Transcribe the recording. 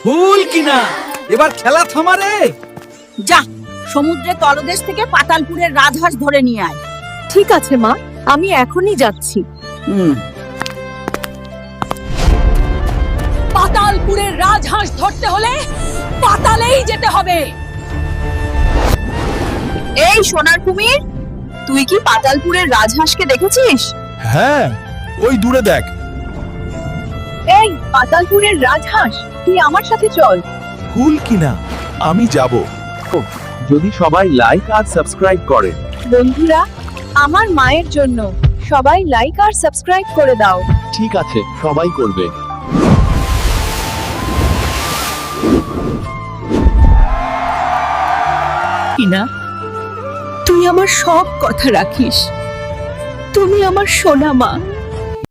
ভুল কিনা এবার খেলা থামারে। যা সমুদ্রের তলদেশ থেকে পাতালপুরের রাজহাঁস ধরে নিয়ে আয়। ঠিক আছে মা, আমি এখনই যাচ্ছি। পাতালপুরের রাজহাঁস ধরতে হলে পাতালেই যেতে হবে। এই সোনার কুমির, তুই কি পাতালপুরের রাজহাঁসকে দেখেছিস? হ্যাঁ, ওই দূরে দেখ। এই পাতালপুরের রাজহাঁস, তুই আমার সাথে চল। ভুল কিনা আমি যাব। যদি সবাই লাইক আর সাবস্ক্রাইব করে। বন্ধুরা, আমার মায়ের জন্য সবাই লাইক আর সাবস্ক্রাইব করে দাও। ঠিক আছে, সবাই করবে। কিনা, তুই আমার সব কথা রাখিস। তুমি আমার সোনা মা।